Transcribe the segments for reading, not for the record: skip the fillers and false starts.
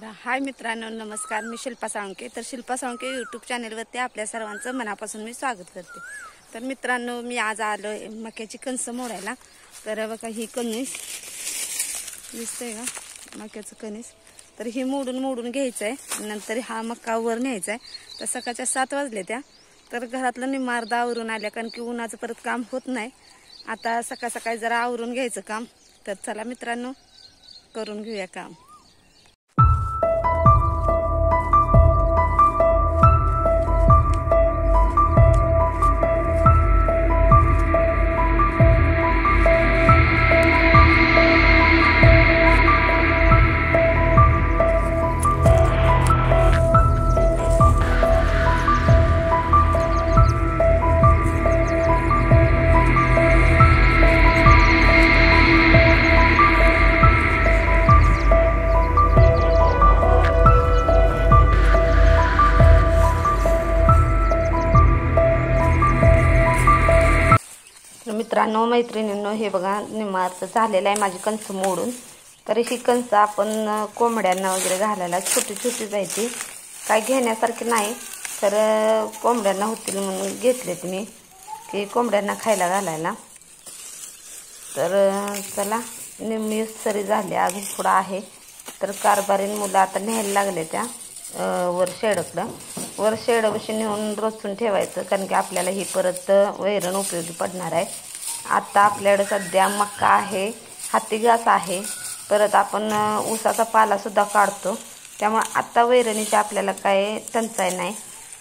तर हाय मित्रांनो, नमस्कार. मी शिल्पा साळुंखे. तर शिल्पा साळुंखे यूट्यूब चॅनलवरती आपल्या सर्वांचं मनापासून मी स्वागत करते. तर मित्रांनो, मी आज आलो आहे मक्याची कणस मोडायला. तर बघा, ही कणीस दिसतंय का, मक्याचं कणीस. तर ही मोडून घ्यायचं आहे. नंतर हा मक्का वर न्यायचा आहे. तर सकाळच्या 7 वाजले त्या. तर घरातलं निम्मा अर्धा आवरून आल्या, कारण की उन्हाचं परत काम होत नाही. आता सकाळी जरा आवरून घ्यायचं काम. तर चला मित्रांनो, करून घेऊया काम. मित्रांनो, मैत्रिणींनो, हे बघा निम्मार्थ झालेलं आहे माझी कणस मोडून. तर ही कणस आपण कोंबड्यांना वगैरे घालायला छोटी जायची, काय घेण्यासारखी नाही. तर कोंबड्यांना होतील म्हणून घेतलेत मी, की कोंबड्यांना खायला घालायला. तर चला, निम्मी सरी झाली, अजून थोडा आहे. तर कारभारीन मुलं आता न्यायला लागले त्या वर शेडपाशी नेऊन रोचून ठेवायचं, कारण की आपल्याला ही परत वैरण उपयोगी पडणार आहे. आता आपल्याकडे सध्या मक्का आहे, हाती घास आहे, परत आपण ऊसाचा पालासुद्धा काढतो. त्यामुळे आता वैरणीची आपल्याला काय टंचाई नाही.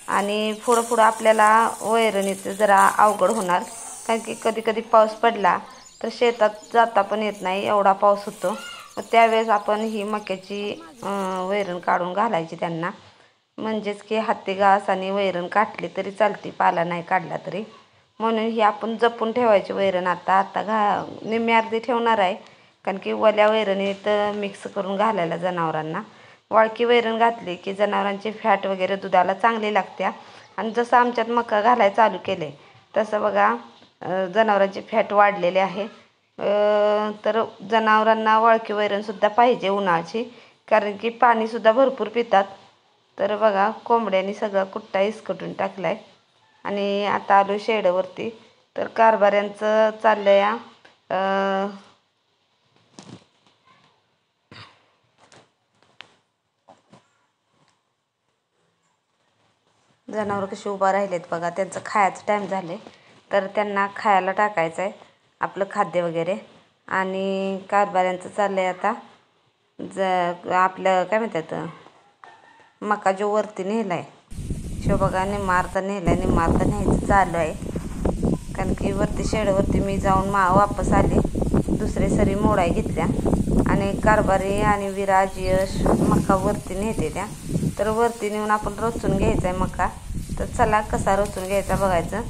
आणि पुढं आपल्याला वैरणीचं जरा अवघड होणार, कारण की कधी पाऊस पडला तर शेतात जाता पण येत नाही, एवढा पाऊस होतो. मग त्यावेळेस आपण ही मक्याची वैरण काढून घालायची त्यांना. म्हणजेच की हाती घास आणि वैरण काढली तरी चालते, पाला नाही काढला तरी. म्हणून ही आपण जपून ठेवायची वैरण. आता निम्मी अर्धी ठेवणार आहे, कारण की ओल्या वैरणीत मिक्स करून घालायला जनावरांना. वाळकी वैरण घातली की जनावरांची फॅट वगैरे दुधाला चांगली लागते. आणि जसं आमच्यात मका घालायला चालू केले तसं बघा जनावरांची फॅट वाढलेली आहे. तर जनावरांना वाळकी वैरणसुद्धा पाहिजे उन्हाळ्याची, कारण की पाणीसुद्धा भरपूर पितात. तर बघा, कोंबड्यांनी सगळा कुट्टा इसकटून टाकला आहे. आणि आता आलो शेडवरती. तर कारभाऱ्यांचं चाललं या जनावर कशी उभा राहिलेत बघा, त्यांचं खायचं टाईम झाले. तर त्यांना खायला टाकायचं आहे आपलं खाद्य वगैरे. आणि कारभाऱ्यांचं चाललं आहे आता आपलं काय म्हणतात, मका जो वरती नेला आहे शो बघा, निम्मा नेला आहे, निम्मा न्यायचं चालू आहे. कारण की वरती शेडवरती मी जाऊन वापस आले, दुसरे सरी मोडाय घेतल्या. आणि कारभारी आणि विराज यश मका वरती नेते त्या. तर वरती नेऊन आपण रोचून घ्यायचा आहे मका. तर चला, कसा रोचून घ्यायचा बघायचं,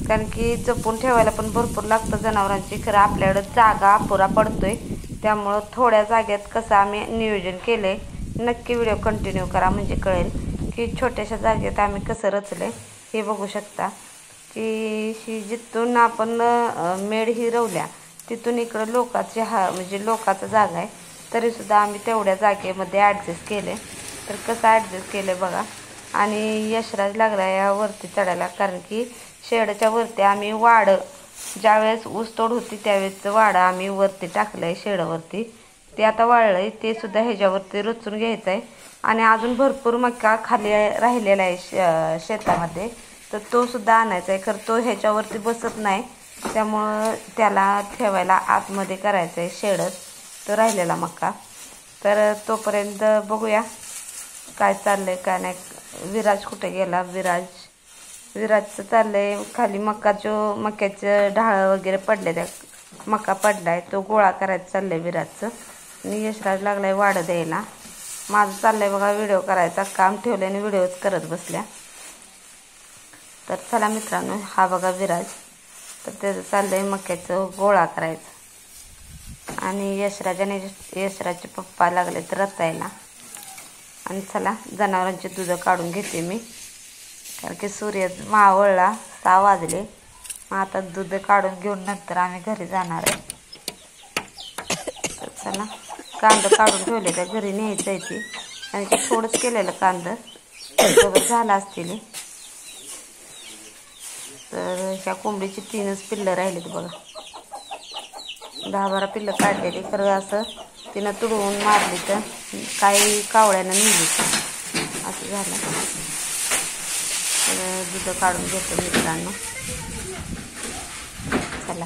कारण की जपून ठेवायला पण भरपूर लागतं जनावरांची. खरं आपल्याकडं जागा अपुरा पडतोय, त्यामुळं थोड्या जागेत कसं आम्ही नियोजन केलं आहे. नक्की व्हिडिओ कंटिन्यू करा, म्हणजे कळेल की छोट्याशा जागेत आम्ही कसं रचलं. हे बघू शकता की ही जिथून आपण मेढ ही रवल्या तिथून इकडं लोकांची म्हणजे लोकांचा जागा आहे, तरीसुद्धा आम्ही तेवढ्या जागेमध्ये ॲडजस्ट केले. तर कसं ॲडजस्ट केलं बघा. आणि यशराज लागला या वरती चढायला, कारण की शेडच्या वरती आम्ही ज्यावेळेस ऊसतोड होती त्यावेळेस वाडं आम्ही वरती टाकलं आहे शेडावरती. ते आता वाळलं आहे, ते सुद्धा ह्याच्यावरती रचून घ्यायचं आहे. आणि अजून भरपूर मका खाली राहिलेला आहे शेतामध्ये, तर तो सुद्धा आणायचा आहे. खरं तो ह्याच्यावरती बसत नाही, त्यामुळं त्याला ठेवायला आतमध्ये करायचं आहे शेडच तो राहिलेला मका. तर तोपर्यंत बघूया काय चाललंय काय नाही. विराज कुठे गेला? विराजचं चाललंय खाली मक्याचं ढाळ वगैरे पडले, त्या मका पडलाय तो गोळा करायचा चाललंय विराजचं. आणि यशराज लागलाय वाढ द्यायला. माझं चाललंय बघा व्हिडिओ करायचा, काम ठेवलं आणि व्हिडिओच करत बसल्या. तर चला मित्रांनो, हा बघा विराज. तर त्याचं चाललंय मक्याचं गोळा करायचं. आणि यशराजचे पप्पा लागले तर रचायला. आणि चला, जनावरांचे दूध काढून घेते मी, कारण की सूर्य मावळला, 6 वाजले. मग आता दूध काढून घेऊन नंतर आम्ही घरी जाणार आहे. तर चला, कांदा काढून ठेवले त्या घरी न्यायचं आहे ती. आणि ते थोडंच केलेलं कांदा सोबत झालं असतील. तर ह्या कोंबडीची 3च पिल्लं राहिलीत बघा. 10-12 पिल्लं काढलेली, खरं असं तिनं तुडवून मारली तर काही कावळ्यानं नेली असं झालं. तर दूध काढून घेतो मित्रांनो. चला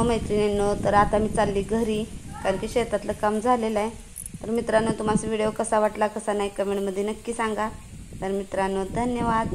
मैत्रिणींनो, तर आता मी चालली घरी, कारण की शेतातलं काम झालेलं आहे. तर मित्रांनो, तुम्हाला व्हिडिओ कसा वाटला कसा नाही कमेंटमध्ये नक्की सांगा. तर मित्रांनो, धन्यवाद.